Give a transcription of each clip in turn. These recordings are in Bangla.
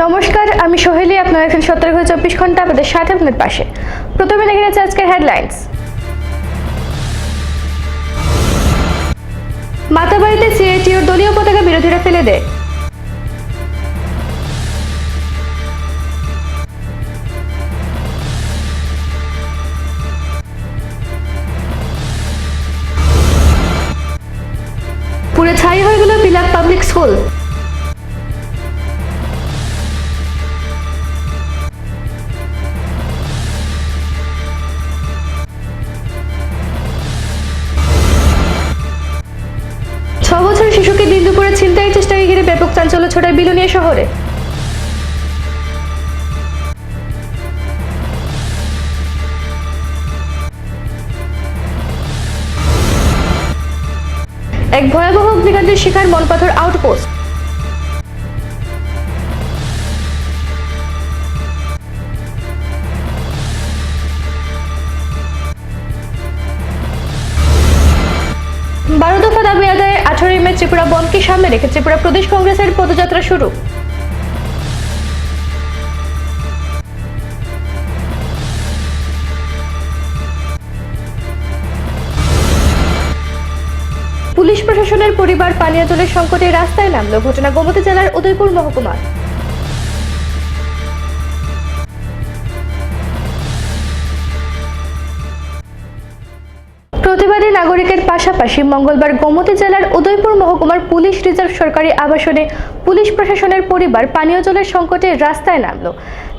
নমস্কার, আমি সোহেলি। আপনারা এখন 17 ঘন্টা আপনাদের সাথে আপনার পাশে। প্রথমে দেখে নিচ্ছি আজকের হেডলাইন্স। মাতাবাড়িতে সিআইটিউর দলীয় পতাকা বিরোধীরা ফেলে দেয়। পুরো ছাই হয়ে গেল বিলাপ পাবলিক স্কুল। বছরের শিশুকে দিন দুপুরে ছিনতাইয়ের চেষ্টাকে ঘিরে ব্যাপক চাঞ্চল্য ছড়ায় বিলোনিয়া শহরে। এক ভয়াবহ অগ্নিকাণ্ডের শিকার মনপাথর আউটপোস্ট। বারো দফা দাবি আদায়ে 18 মে ত্রিপুরা বনকে সামনে রেখে ত্রিপুরা প্রদেশ কংগ্রেসের পদযাত্রা শুরু। পুলিশ প্রশাসনের পরিবার পানীয় জলের সংকটে রাস্তায় নামলো। ঘটনা গোমতী জেলার উদয়পুর মহকুমার। প্রতিবাদী নাগরিকের পাশাপাশি মঙ্গলবার গোমতী জেলার উদয়পুর মহকুমার পুলিশ রিজার্ভ সরকারি আবাসনে পুলিশ প্রশাসনের পরিবার পানীয় জলের সংকটে রাস্তায় নামলো।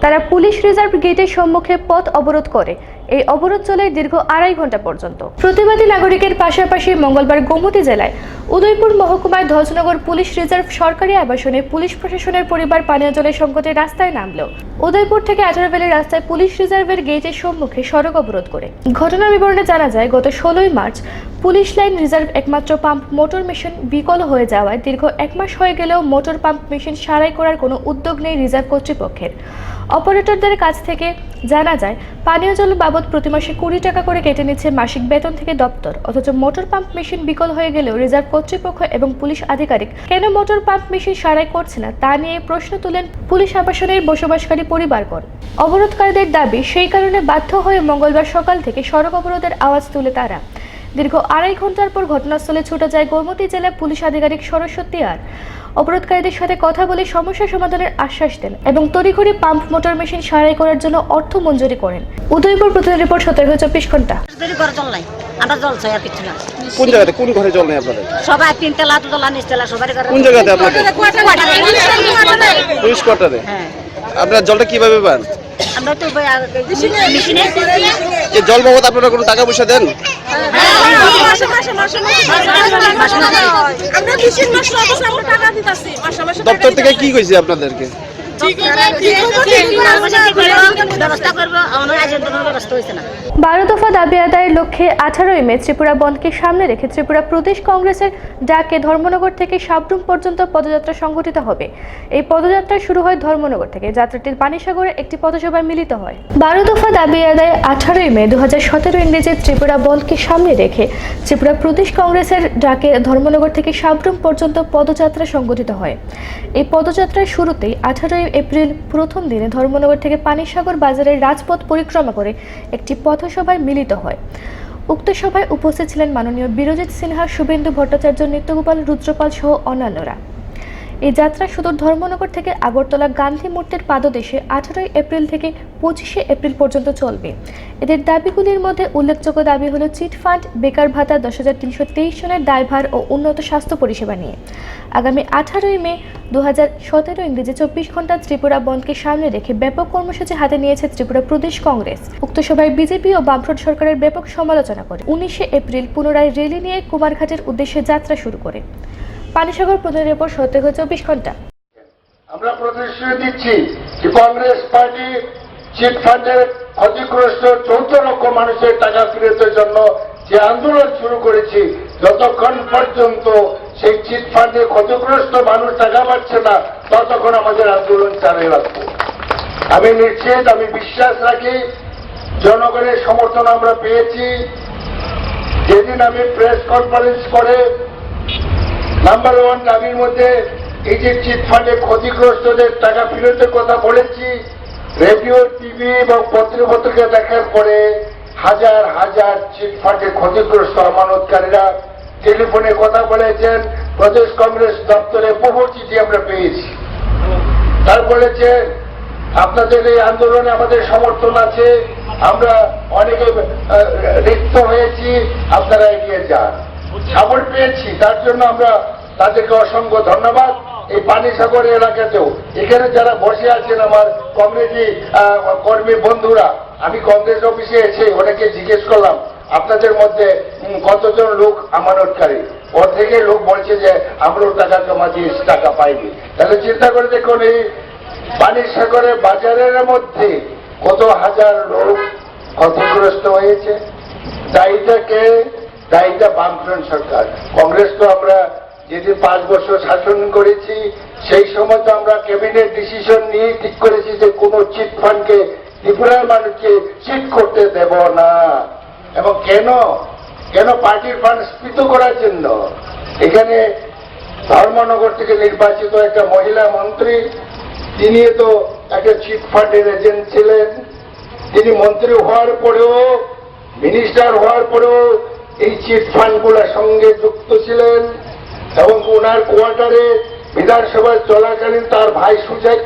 তারা পুলিশ রিজার্ভ গেটের সম্মুখে পথ অবরোধ করে। এই অবরোধ চলে দীর্ঘ 2.5 ঘন্টা পর্যন্ত। প্রতিবাদী নাগরিকের পাশাপাশি মঙ্গলবার গোমতী জেলায় উদয়পুর মহকুমায় ধ্বজনগর পুলিশ রিজার্ভ সরকারি আবাসনে পুলিশ প্রশাসনের পরিবার পানীয় জলের সংকটে রাস্তায় নামলো। উদয়পুর থেকে 18 বেলে রাস্তায় পুলিশ রিজার্ভের গেটের সম্মুখে সড়ক অবরোধ করে। ঘটনার বিবরণে জানা যায়, গত 16 মার্চ পুলিশ লাইন রিজার্ভ একমাত্র পাম্প মোটর মেশিন বিকল হয়ে যাওয়ায় দীর্ঘ 1 মাস হয়ে গেলেও মোটর পাম্প মেশিন সারাই করার কোনো উদ্যোগ নেই রিজার্ভ কর্তৃপক্ষের। অপারেটরদের কাছ থেকে জানা যায়, পানীয় জল বাবদ প্রতি মাসে 20 টাকা করে কেটে নিচ্ছে মাসিক বেতন থেকে দপ্তর। অথচ মোটর পাম্প মেশিন বিকল হয়ে গেলেও রিজার্ভ কর্তৃপক্ষ এবং পুলিশ আধিকারিক কেন মোটর পাম্প মেশিন সারাই করছে না তা নিয়ে প্রশ্ন তুলেন পুলিশ আবাসনের বসবাসকারী পরিবারগণ। অবরোধকারীদের দাবি, সেই কারণে বাধ্য হয়ে মঙ্গলবার সকাল থেকে সড়ক অবরোধের আওয়াজ তুলে তারা। দীর্ঘ 2.5 ঘন্টার পর ঘটনাস্থলে ছুটে যায় গোমতী জেলা পুলিশ আধিকারিক সরস্বতী আর। অবরোধকারীদের সাথে কথা বলে সমস্যা সমাধানের আশ্বাস দেন এবং তড়িঘড়ি পাম্প মোটর মেশিন সারাই করার জন্য অর্থ মঞ্জুরি করেন। উদয়পুর প্রতিনিধি রিপোর্ট 17-24 ঘন্টা। আমরা জল চাই আর কিছু না। কোন জায়গাতে কোন ঘরে জল নেই আপনাদের? সবাই 3 তলা 2 তলা নিচ তলা সবারই ঘরে। কোন জায়গাতে আপনাদের? পুলিশ কোয়ার্টারে। হ্যাঁ। আপনারা জলটা কিভাবে পান? আমরা তো মেশিনে এই জল বাবদ আপনারা কোনো টাকা পয়সা দেন? আমরা মেশিন নষ্ট হচ্ছে, আমরা টাকা দিতেছি মাসে মাসে। দপ্তর থেকে কি কইছে আপনাদেরকে? বারো দফা দাবি আদায়ের লক্ষ্যে 18 মে ত্রিপুরা বনকে সামনে রেখে ত্রিপুরা প্রদেশ কংগ্রেসের ডাকে ধর্মনগর থেকে সাবরুম পর্যন্ত পদযাত্রা সংগঠিত হবে। এই পদযাত্রা শুরু হয় ধর্মনগর থেকে। যাত্রাটি পানিসাগরে একটি পথসভায় মিলিত হয়। 12 দফা দাবি আদায় 18 মে 2017 ইংরেজি ত্রিপুরা বনকে সামনে রেখে ত্রিপুরা প্রদেশ কংগ্রেসের ডাকে ধর্মনগর থেকে সাবরুম পর্যন্ত পদযাত্রা সংগঠিত হয়। এই পদযাত্রার শুরুতেই 18 এপ্রিল প্রথম দিনে ধর্মনগর থেকে পানিসাগর বাজারের রাজপথ পরিক্রমা করে একটি পথসভায় মিলিত হয়। উক্ত সভায় উপস্থিত ছিলেন মাননীয় বিরজিৎ সিনহা, শুভেন্দু ভট্টাচার্য, নিত্যগোপাল, রুদ্রপাল সহ অন্যান্যরা। এই যাত্রা সুদূর ধর্মনগর থেকে আগরতলা গান্ধী মূর্তির পাদদেশে 18 এপ্রিল থেকে 25 এপ্রিল পর্যন্ত চলবে। এদের দাবিগুলির মধ্যে উল্লেখযোগ্য দাবি হলো চিট ফান্ড, বেকার ভাতা, 10,323 জনের দায়ভার ও উন্নত স্বাস্থ্য পরিষেবা নিয়ে। আগামী 18 মে 2017 ইংরেজি 24 ঘন্টা ত্রিপুরা বনকে সামনে রেখে ব্যাপক কর্মসূচি হাতে নিয়েছে ত্রিপুরা প্রদেশ কংগ্রেস। উক্ত সভায় বিজেপি ও বামফ্রন্ট সরকারের ব্যাপক সমালোচনা করে 19 এপ্রিল পুনরায় রেলি নিয়ে কুমারঘাটের উদ্দেশ্যে যাত্রা শুরু করে। পানিসাগর প্রতিনিধি রিপোর্ট 17-24 ঘন্টা। আমরা প্রতিশ্রুতি দিচ্ছি যে কংগ্রেস পার্টি চিট ফান্ডের ক্ষতিগ্রস্ত 14 লক্ষ মানুষের টাকা ফেরতের জন্য যে আন্দোলন শুরু করেছি, যতক্ষণ পর্যন্ত সেই চিট ফান্ডে ক্ষতিগ্রস্ত মানুষ টাকা পাচ্ছে না, ততক্ষণ আমাদের আন্দোলন চালিয়ে রাখবো। আমি নিশ্চিত, আমি বিশ্বাস রাখি জনগণের সমর্থন আমরা পেয়েছি। যেদিন আমি প্রেস কনফারেন্স করে নাম্বার 1 দাবির মধ্যে এই যে চিটফান্ডে ক্ষতিগ্রস্তদের টাকা ফেরতের কথা বলেছি, রেডিও, টিভি এবং পত্রিকা দেখার পরে হাজার হাজার চিটফান্ডে ক্ষতিগ্রস্ত আমানতকারীরা টেলিফোনে কথা বলেছেন। প্রদেশ কংগ্রেস দপ্তরে বহু চিঠি আমরা পেয়েছি। তার বলেছেন আপনাদের এই আন্দোলনে আমাদের সমর্থন আছে, আমরা অনেকে রিক্ত হয়েছি, আপনারা এগিয়ে যান। খবর পেয়েছি, তার জন্য আমরা তাদেরকে অসংখ্য ধন্যবাদ। এই পানিসাগর এলাকাতেও এখানে যারা বসে আছেন আমার কংগ্রেসি কর্মী বন্ধুরা, আমি কংগ্রেস অফিসে এসে অনেকে জিজ্ঞেস করলাম আপনাদের মধ্যে কতজন লোক আমানতকারী। ওর থেকে লোক বলছে যে আমরাও টাকা জমা দিয়েছি, টাকা পাইনি। তাহলে চিন্তা করে দেখুন এই পানিসাগরের বাজারের মধ্যে কত হাজার লোক ক্ষতিগ্রস্ত হয়েছে। দায়ীটাকে দায়ীটা বামফ্রন্ট সরকার। কংগ্রেস তো আমরা যেদিন 5 বছর শাসন করেছি সেই সময় তো আমরা ক্যাবিনেট ডিসিশন নিয়ে ঠিক করেছি যে কোনো চিট ফান্ডকে ত্রিপুরার মানুষকে চিট করতে দেব না। এবং কেন পার্টির ফান্ড স্ফীত করার জন্য। এখানে ধর্মনগর থেকে নির্বাচিত একটা মহিলা মন্ত্রী, তিনি তো একটা চিট ফান্ডের এজেন্ট ছিলেন। তিনি মন্ত্রী হওয়ার পরেও, মিনিস্টার হওয়ার পরেও এই চিট ফান্ডগুলোর সঙ্গে যুক্ত ছিলেন এবং ওনার কোয়ার্টারে বিধানসভায় চলাকালীন তার ভাই সুজয়।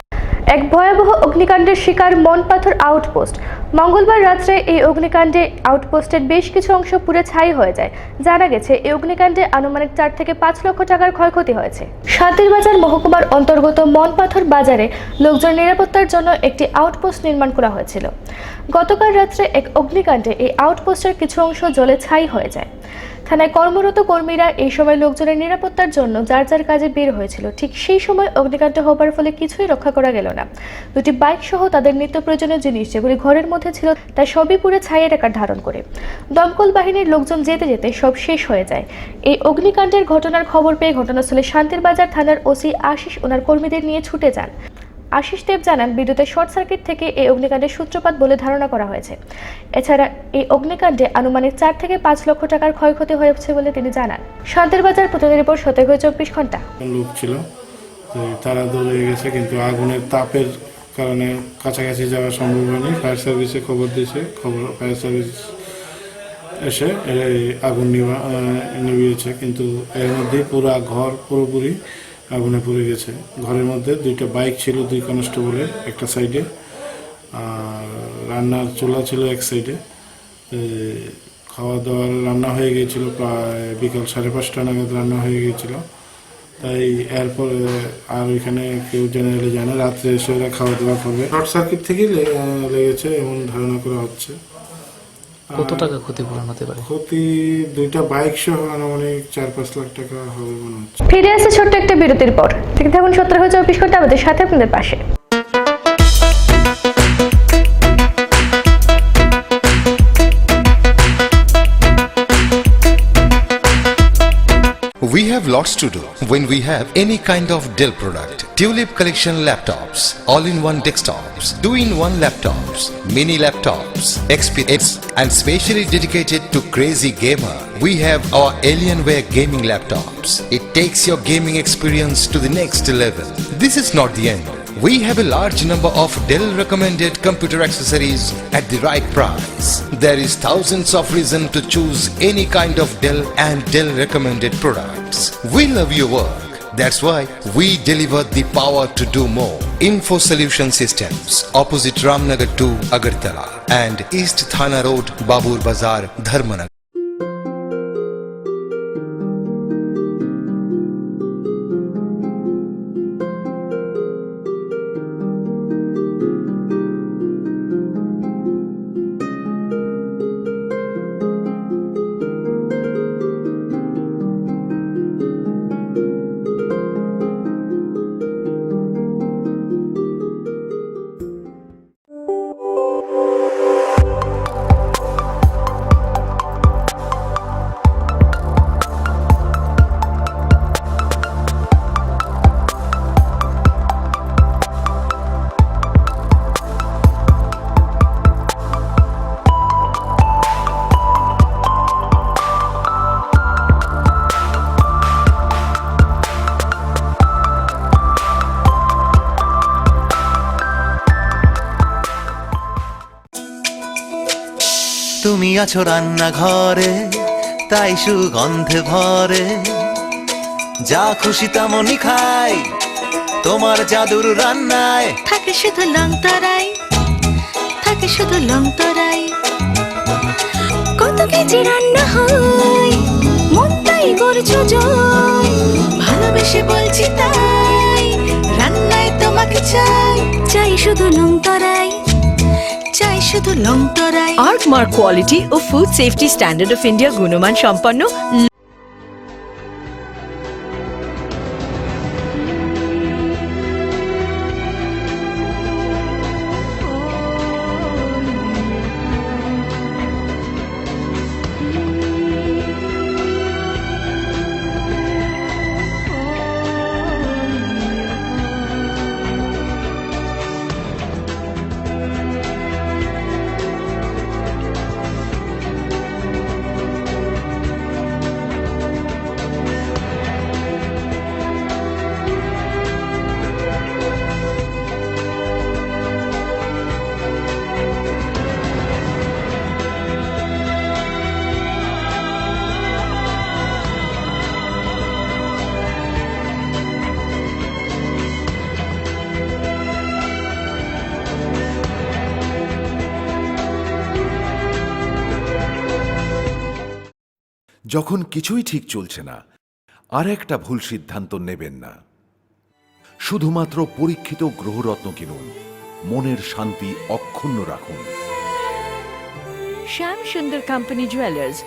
এক ভয়াবহ অগ্নিকাণ্ডের শিকার মনপাথর আউটপোস্ট। মঙ্গলবার রাত্রে এই অগ্নিকাণ্ডে আউটপোস্টের বেশ কিছু অংশ পুড়ে ছাই হয়ে যায়। জানা গেছে এই অগ্নিকাণ্ডে আনুমানিক 4 থেকে 5 লক্ষ টাকার ক্ষয়ক্ষতি হয়েছে। শান্তিরবাজার মহকুমার অন্তর্গত মনপাথর বাজারে লোকজন নিরাপত্তার জন্য একটি আউটপোস্ট নির্মাণ করা হয়েছিল। গতকাল রাত্রে এক অগ্নিকাণ্ডে এই আউটপোস্টের কিছু অংশ জ্বলে ছাই হয়ে যায়। থানায় কর্মরত কর্মীরা এই সময় লোকজনের নিরাপত্তার জন্য যার যার কাজে বের হয়েছিল। ঠিক সেই সময় অগ্নিকাণ্ড হবার ফলে কিছুই রক্ষা করা গেল না। 2টি বাইক সহ তাদের নিত্য প্রয়োজনীয় জিনিস যেগুলি ঘরের মধ্যে ছিল তা সবই পুড়ে ছাইয়ের আকার ধারণ করে। দমকল বাহিনীর লোকজন যেতে যেতে সব শেষ হয়ে যায়। এই অগ্নিকাণ্ডের ঘটনার খবর পেয়ে ঘটনাস্থলে শান্তিরবাজার থানার ওসি আশিস ওনার কর্মীদের নিয়ে ছুটে যান। আশিস দেব জানান, বিদ্যুতের শর্ট সার্কিট থেকে এই অগ্নিকাণ্ডের সূত্রপাত বলে ধারণা করা হয়েছে। এছাড়া এই অগ্নিকাণ্ডে আনুমানিক 4 থেকে 5 লক্ষ টাকার ক্ষয়ক্ষতি হয়েছে বলে তিনি জানান। শান্তিরবাজার প্রতিনিধি রিপোর্ট, 24 ঘন্টা। লোক ছিল, তারা দৌড়ে গেছে, কিন্তু আগুনের তাপের কারণে কাছাকাছি যাওয়া সম্ভব হয়নি। ফায়ার সার্ভিসে খবর দিয়েছে, ফায়ার সার্ভিস এসে আগুন নিভিয়েছে, কিন্তু এর মধ্যে পুরো ঘর পুরোপুরি আগুনে পড়ে গেছে। ঘরের মধ্যে 2টা বাইক ছিল, 2 কনস্টেবলের একটা সাইডে, আর রান্নার চুলা ছিল এক সাইডে। খাওয়া দাওয়ার রান্না হয়ে গিয়েছিল, প্রায় বিকাল 5:30 নাগাদ রান্না হয়ে গিয়েছিল। তাই এরপরে আর ওইখানে কেউ জেনারেলি জানে, রাত্রে এসে ওরা খাওয়া দাওয়া করবে। শর্ট সার্কিট থেকেই লেগেছে এমন ধারণা করা হচ্ছে। কত টাকা ক্ষতিপূরণ হতে পারে? ক্ষতি 2টা বাইক সহ আনুমানিক 4-5 লাখ টাকা হবে মনে হচ্ছে। ফিরে আসছে ছোট্ট একটা বিরতির পর। ঠিক থাকুন 24 ঘন্টা আমাদের সাথে, আপনাদের পাশে। We have lots to do when we have any kind of Dell product. Tulip Collection laptops, all-in-one desktops, 2-in-1 laptops, mini laptops, XPS, and specially dedicated to crazy gamer. We have our Alienware gaming laptops. It takes your gaming experience to the next level. This is not the end. We have a large number of Dell recommended computer accessories at the right price. There is thousands of reasons to choose any kind of Dell and Dell recommended products. We love your work. That's why we deliver the power to do more. Info Solution Systems, opposite Ramnagar 2, Agartala, and East Thana Road, Babur Bazar, Dharmanagar. তুমি আছো রান্নাঘরে, তাই সুগন্ধে ভরে। যা খুশি তেমনই খাই, তোমার জাদুর রান্নায় থাকে শুধু লং তরাই, থাকে শুধু লং তরাই। কত কেজি রান্না হয়, মন তাই করছো জয়। ভালোবেসে বলছি তাই, রান্নায় তোমাকে চাই, চাই শুধু লং তরাই, চাই শুধু লং তরাই। আর্কমার্ক কোয়ালিটি ও food safety standard of India গুণমান সম্পন্ন। যখন কিছুই ঠিক চলছে না, আর একটা ভুল সিদ্ধান্ত নেবেন না। শুধুমাত্র পরীক্ষিত গ্রহরত্ন কিনুন, মনের শান্তি অক্ষুণ্ণ রাখুন। শ্যাম সুন্দর কোম্পানি জুয়েলার্স,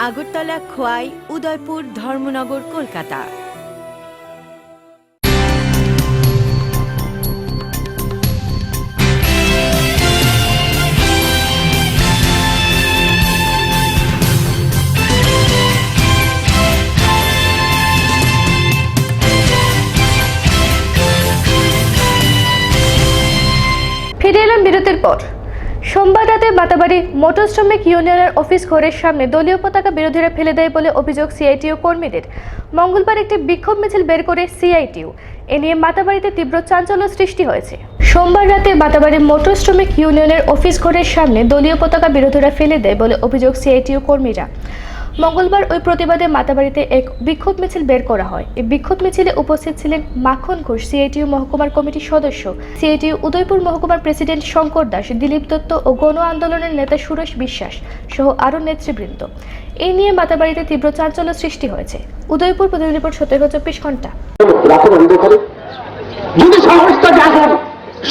আগরতলা, খোয়াই, উদয়পুর, ধর্মনগর, কলকাতা। ফিরে এলাম বিরতির পর। সোমবার রাতে মাতাবাড়ি মোটর শ্রমিক ইউনিয়নের অফিস ঘরের সামনে দলীয় পতাকা বিরোধীরা ফেলে দেয় বলে অভিযোগ সিআইটিইউ কর্মীদের। মঙ্গলবার একটি বিক্ষোভ মিছিল বের করে সিআইটিইউ। এ নিয়ে মাতাবাড়িতে তীব্র চাঞ্চল্য সৃষ্টি হয়েছে। সোমবার রাতে মাতাবাড়ি মোটর শ্রমিক ইউনিয়নের অফিস ঘরের সামনে দলীয় পতাকা বিরোধীরা ফেলে দেয় বলে অভিযোগ সিআইটিইউ কর্মীরা। মঙ্গলবার ওই প্রতিবাদে মাতাবাড়িতে এক বিক্ষোভ মিছিল বের করা হয়। এই বিক্ষোভ মিছিলে উপস্থিত ছিলেন মাখন ঘোষ, সিআইটিইউ মহকুমার কমিটির সদস্য, সিআইটিইউ উদয়পুর মহকুমার প্রেসিডেন্ট শঙ্কর দাস, দিলীপ দত্ত ও গণ আন্দোলনের নেতা সুরেশ বিশ্বাস সহ আরও নেতৃবৃন্দ। এই নিয়ে মাতাবাড়িতে তীব্র চাঞ্চল্য সৃষ্টি হয়েছে। উদয়পুর প্রতিনিধি রিপোর্ট 17-24 ঘন্টা। যদি সাহসটা দেখেন,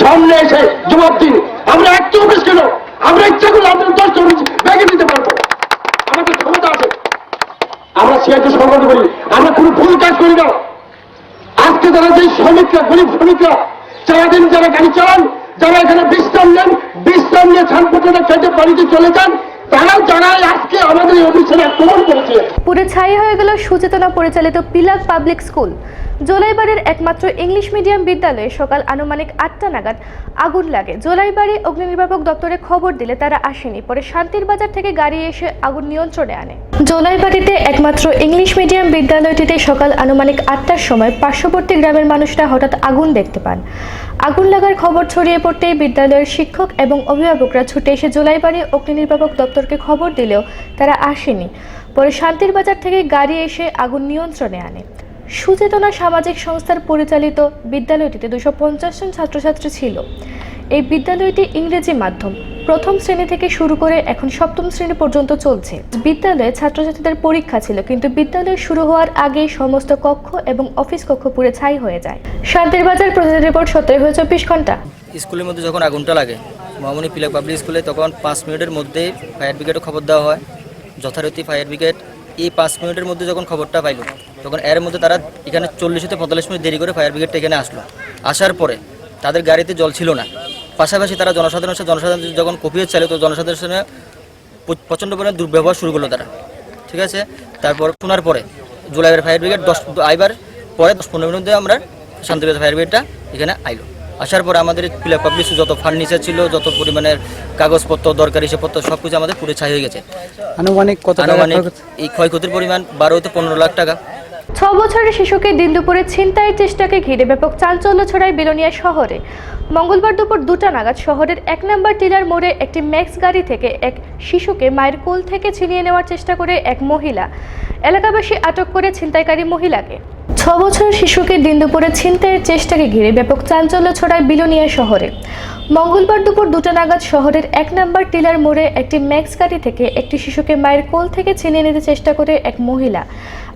সামনে এসে জবাব দিন। আমরা একটা অফিস কেন, আমরা ইচ্ছা করলে আমাদের 10টা অফিস ভেঙে দিতে পারবো, আমাদের ক্ষমতা আছে। আমরা সিআইটি সংগঠন করি, আমরা কোনো ভুল কাজ করি না। আজকে যারা যে শ্রমিকরা, গরিব শ্রমিকরা সারাদিন যারা গাড়ি চালান, যারা এখানে বিশ্রাম নেন, বিশ্রাম নিয়ে ছানপত্রটা কেটে বাড়িতে চলে যান, তারাও যারাই আজকে আমাদের এই অফিসে আক্রমণ করেছে। পুরো ছাই হয়ে গেল সুচেতনা পরিচালিত পিলাক পাবলিক স্কুল। জোলাইবাড়ির একমাত্র ইংলিশ মিডিয়াম বিদ্যালয়ে সকাল আনুমানিক 8টা নাগাদ আগুন লাগে। জোলাইবাড়ি অগ্নি নির্বাপক দপ্তরে খবর দিলে তারা আসেনি। পরে শান্তির বাজার থেকে গাড়ি এসে আগুন নিয়ন্ত্রণে আনে। জোলাইবাড়িতে একমাত্র ইংলিশ মিডিয়াম বিদ্যালয়টিতে সকাল আনুমানিক 8টার সময় পার্শ্ববর্তী গ্রামের মানুষরা হঠাৎ আগুন দেখতে পান। আগুন লাগার খবর ছড়িয়ে পড়তেই বিদ্যালয়ের শিক্ষক এবং অভিভাবকরা ছুটে এসে জোলাইবাড়ি অগ্নি নির্বাপক দপ্তরকে খবর দিলেও তারা আসেনি। পরে শান্তির বাজার থেকে গাড়ি এসে আগুন নিয়ন্ত্রণে আনে। সুচেতনা সামাজিক সংস্থার পরিচালিত বিদ্যালয়টিতে 250 জন ছাত্রছাত্রী ছিল। এই বিদ্যালয়টি ইংরেজি মাধ্যম, প্রথম শ্রেণী থেকে শুরু করে এখন 7ম শ্রেণী পর্যন্ত চলছে। বিদ্যালয়ে ছাত্রছাত্রীদের পরীক্ষা ছিল, কিন্তু বিদ্যালয় শুরু হওয়ার আগেই সমস্ত কক্ষ এবং অফিস কক্ষ পুড়ে ছাই হয়ে যায়। শান্তির বাজার প্রতিনিধি রিপোর্ট 17-24 ঘন্টা। স্কুলের মধ্যে যখন আগুনটা লাগে মহামণি পিলাক পাবলিক স্কুলে, তখন 5 মিনিটের মধ্যে ফায়ার ব্রিগেডে খবর দেওয়া হয়। যথারীতি ফায়ার ব্রিগেড এই 5 মিনিটের মধ্যে যখন খবরটা পাইল, তখন এর মধ্যে তারা এখানে 40-45 মিনিট দেরি করে ফায়ার ব্রিগেডটা এখানে আসলো। আসার পরে তাদের গাড়িতে জল ছিল না। পাশাপাশি তারা জনসাধারণ যখন কপিয়ে চাইল, তো জনসাধারণের সঙ্গে প্রচণ্ড পরিমাণে দুর্ব্যবহার শুরু করলো তারা। ঠিক আছে, তারপর শোনার পরে জুলাইয়ের ফায়ার ব্রিগেড আইবার পরে 10-15 মিনিট দিয়ে আমরা শান্তিবাজার ফায়ার ব্রিগেডটা এখানে আইলো। আসার পরে আমাদের পিলাক পাবলিক যত ফার্নিচার ছিল, যত পরিমাণের কাগজপত্র, দরকারি হিসেবপত্র সব কিছু আমাদের পুড়ে ছাই হয়ে গেছে। আনুমানিক কত টাকা? এই ক্ষয়ক্ষতির পরিমাণ 12 থেকে 15 লাখ টাকা। 6 বছরের শিশুকে দিন দুপুরে ছিনতাইয়ের চেষ্টাকে ঘিরে ব্যাপক চাঞ্চল্য ছড়ায় বিলোনিয়া শহরে। মঙ্গলবার দুপুর 2টা নাগাদ শহরের 1 নম্বর টিলার মোড়ে একটি ম্যাক্স গাড়ি থেকে এক শিশুকে মায়ের কোল থেকে ছিনিয়ে নেওয়ার চেষ্টা করে এক মহিলা। এলাকাবাসী আটক করে ছিনতাইকারী মহিলাকে। 6 বছরের শিশুকে দিন দুপুরে ছিনতাইয়ের চেষ্টাকে ঘিরে ব্যাপক চাঞ্চল্য ছড়ায় বিলোনিয়া শহরে। মঙ্গলবার দুপুর 2টা নাগাদ শহরের 1 নম্বর টিলার মোড়ে একটি ম্যাক্স গাড়ি থেকে একটি শিশুকে মায়ের কোল থেকে ছিনিয়ে নিতে চেষ্টা করে এক মহিলা।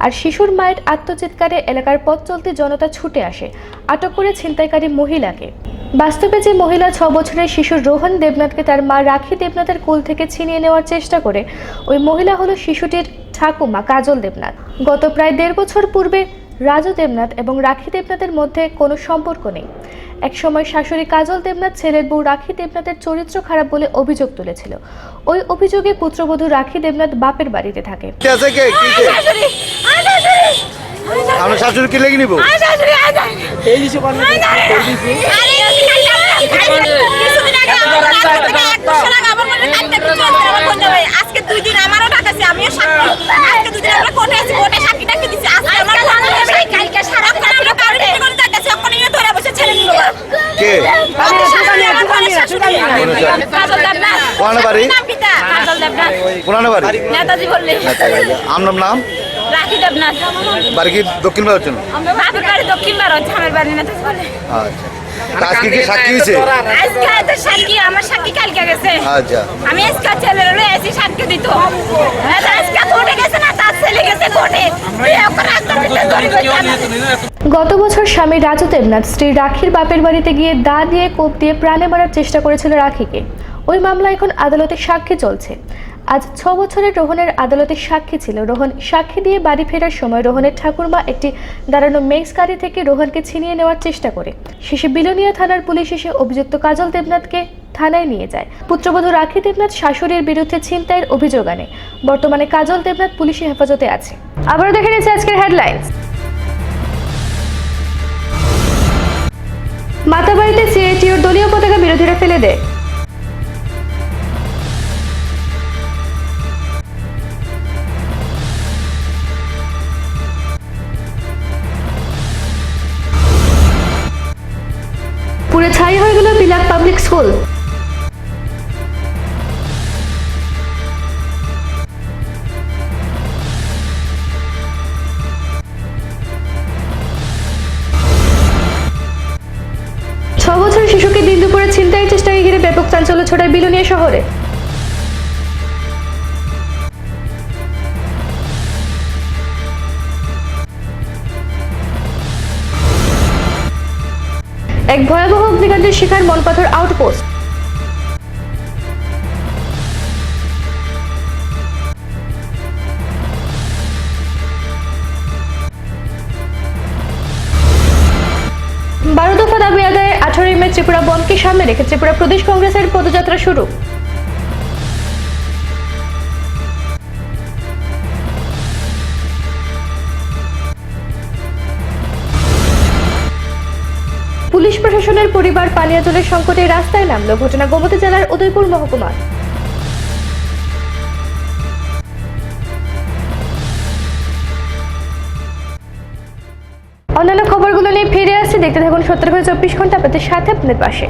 আর শিশুর মায়ের আত্মচিৎকারে এলাকার পথ চলতি জনতা ছুটে আসে, আটক করে ছিনতাইকারী মহিলাকে। বাস্তবে যে মহিলা 6 বছরের শিশু রোহন দেবনাথকে তার মা রাখি দেবনাথের কোল থেকে ছিনিয়ে নেওয়ার চেষ্টা করে, ওই মহিলা হলো শিশুটির ঠাকুমা কাজল দেবনাথ। গত প্রায় 1.5 বছর পূর্বে রাজু দেবনাথ এবং রাখি দেবনাথের মধ্যে কোনো সম্পর্ক নেই। একসময় শাশুড়ি কাজল দেবনাথ ছেলের বউ রাখি দেবনাথের চরিত্র খারাপ বলে অভিযোগ তুলেছিল। ওই অভিযোগে পুত্রবধূ রাখি দেবনাথ বাপের বাড়িতে থাকে। আমরা শাশুড়ি কি লেগে নিব? আজকে 2 দিন আমারও ডাকাছে, আমিও সাক্ষী। আজকে 2 দিন আমরা কোর্টে আছি, কোর্টে সাক্ষী ডাকি দিছি। আজকে আমার কালকে সারা আমরা কাউরে কোন ডাকাছে, ওখানে নিয়ে ধরে বসে ছেড়ে দিল। কে? কাজল দেবনাথ। কোন বাড়ি? নাম কিটা? কাজল দেবনাথ। কোন বাড়ি? নেতাজি বললে। আপনার নাম? রাখি দেবনাথ। বাড়ি কি দক্ষিণ ভারত? বাপের বাড়ি দক্ষিণ ভারত, আমার বাড়ি নেতাজি বলে। আচ্ছা, আজকে কি সাক্ষী হয়েছে? আজকে তো সাক্ষী, আমার সাক্ষী কালকে গেছে। আচ্ছা, আমি আজকে ছেলের লয়ে এসে সাক্ষী দিত। আজকে কোর্টে গেছে না, তার ছেলে গেছে কোর্টে। গত বছর স্বামী রাজু দেবনাথ স্ত্রী রাখির বাপের বাড়িতে গিয়ে দা দিয়ে কোপ দিয়ে প্রাণে মারার চেষ্টা করেছিল রাখিকে। ওই মামলা এখন আদালতে সাক্ষী চলছে। আজ 6 বছরের রোহনের আদালতে সাক্ষী ছিল। রোহন সাক্ষী দিয়ে বাড়ি ফেরার সময় রোহনের ঠাকুরমা একটি দাঁড়ানো ম্যাক্স গাড়ি থেকে রোহনকে ছিনিয়ে নেওয়ার চেষ্টা করে। শেষে বিলোনিয়া থানার পুলিশ এসে অভিযুক্ত কাজল দেবনাথকে থানায় নিয়ে যায়। পুত্রবধূ রাখি দেবনাথ শাশুড়ির বিরুদ্ধে ছিনতাইয়ের অভিযোগ আনে। বর্তমানে কাজল দেবনাথ পুলিশের হেফাজতে আছে। আবারও দেখে নিচ্ছে আজকের হেডলাইন্স। মাতাবাড়িতে সিআইটিউর দলীয় পতাকা বিরোধীরা ফেলে দেয়। পুরো ছাই হয়ে গেল বিলাক পাবলিক স্কুল। ছ বছরের শিশুকে দিন দুপুরে ছিনতাইয়ের চেষ্টাকে ঘিরে ব্যাপক চাঞ্চল্য ছড়ায় বিলোনিয়া শহরে। এক ভয়াবহ অগ্নিকাণ্ডের শিকার মনপাথর আউটপোস্ট। বারো দফা দাবি আদায়ে 18 মে ত্রিপুরা বন্ধকে সামনে রেখে ত্রিপুরা প্রদেশ কংগ্রেসের পদযাত্রা শুরু। পুলিশ প্রশাসনের পরিবার পানীয় জলের সংকটে রাস্তায় নামলো। ঘটনা গোমতী জেলার উদয়পুর মহকুমার। অন্যান্য খবরগুলো নিয়ে ফিরে আসছি, দেখতে থাকুন 70/24 ঘন্টা আপনাদের সাথে, আপনাদের পাশে।